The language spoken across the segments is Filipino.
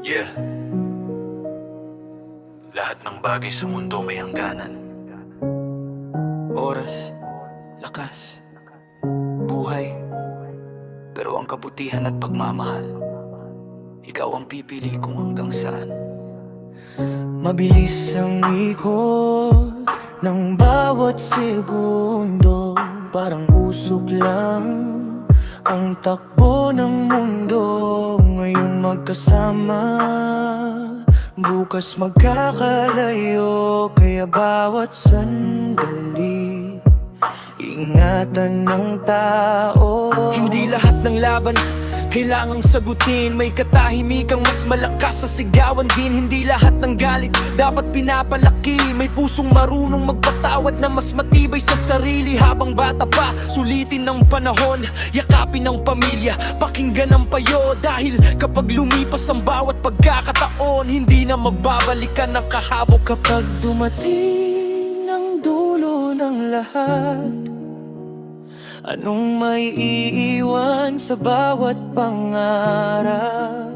Yeah, lahat ng bagay sa mundo may hangganan. Oras, lakas, buhay. Pero ang kabutihan at pagmamahal, ikaw ang pipili kung hanggang saan. Mabilis ang ikot ng bawat segundo, parang usok lang ang takbo ng mundo. Ngayon magkasama, bukas magkakalayo. Kaya bawat sandali, ingatan ng tao. Hindi lahat ng laban kailangang sagutin. May katahimikang mas malakas sa sigawan din. Hindi lahat ng galit dapat pinapalaki. May pusong marunong magpatawad na mas matibay sa sarili. Habang bata pa, sulitin ng panahon, yakapin ng pamilya, pakinggan ang payo. Dahil kapag lumipas ang bawat pagkakataon, hindi na magbabalikan ang kahabok. Kapag dumating ang dulo ng lahat, anong may iiwan sa bawat pangarap?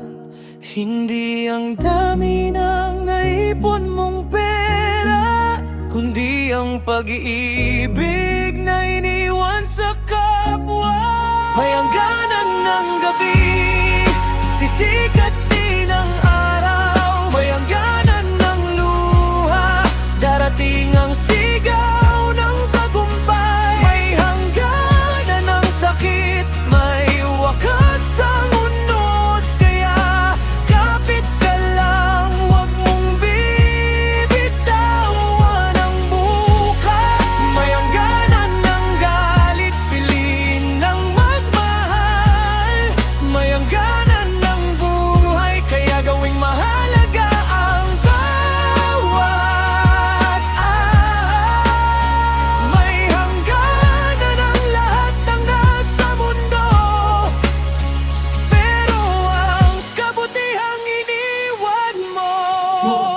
Hindi ang dami ng naipon mong pera, kundi ang pag-ibig na iniwan sa kapwa. May hangganan ng gabi, sisikat din ang araw. May hangganan ng luha, darating ang sigaw ng tagumpay. May hangganan ng sakit, may wakas ang unos. Kaya kapit ka lang, huwag mong bibitawan ang bukas. May hangganan ng galit, piliin ng magmahal. May hangganan ng buhay, kaya gawing mahalaga ang bawat may hangganan ang lahat ng nasa mundo, pero ang kabutihang iniwan mo.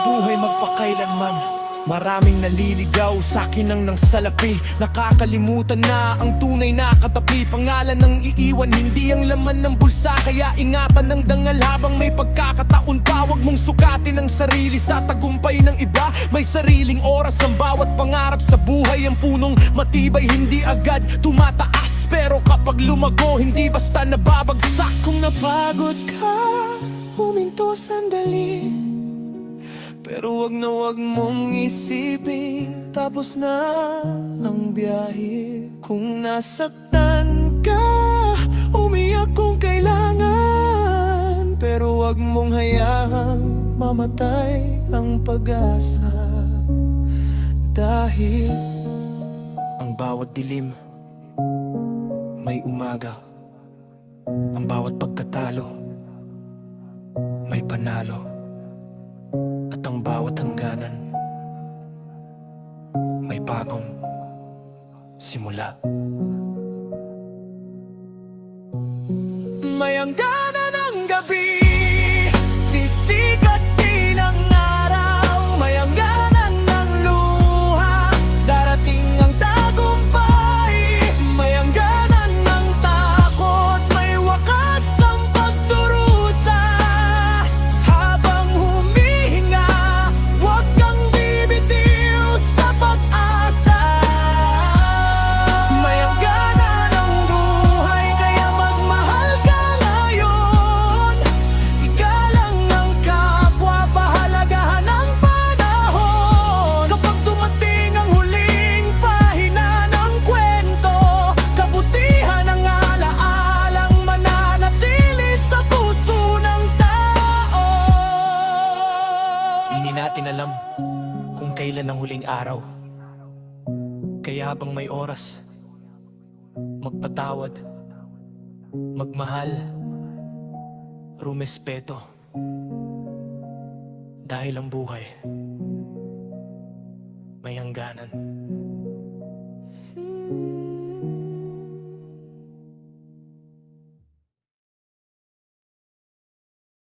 Buhay magpakailanman. Maraming naliligaw, sa'kin ang nang salapi. Nakakalimutan na ang tunay na katapi. Pangalan ng iiwan, hindi ang laman ng bulsa. Kaya ingatan ng dangal habang may pagkakataon pa. Huwag mong sukatin ang sarili sa tagumpay ng iba. May sariling oras ang bawat pangarap sa buhay. Ang punong matibay, hindi agad tumataas. Pero kapag lumago, hindi basta nababagsak. Kung napagod ka, huminto sandali. Pero wag mong isipin tapos na ang biyahe. Kung nasaktan ka, umiyak kung kailangan. Pero wag mong hayaang mamatay ang pag-asa. Dahil Ang bawat dilim may umaga. Ang bawat pagkatalo may panalo. At ang bawat hangganan may bagong simula. may hangganan ng gabi, sisikat din ang araw. May hangganan ng luha, darating ang tagumpay. May hangganan ng takot, may wakas ang pagdurusa. Habang humihinga, huwag kang bibitiw sa pag-asa. May hangganan ang buhay, kaya magmahal ka ngayon. Igalang ang kapwa, pahalagahan ang panahon. Kapag dumating ang huling pahina ng kwento, kabutihan ang alaalang mananatili sa puso ng tao. Hindi natin alam kung kailan ang huling araw. Kaya habang may oras, magpatawad, magmahal, rumespeto. Dahil ang buhay may hangganan.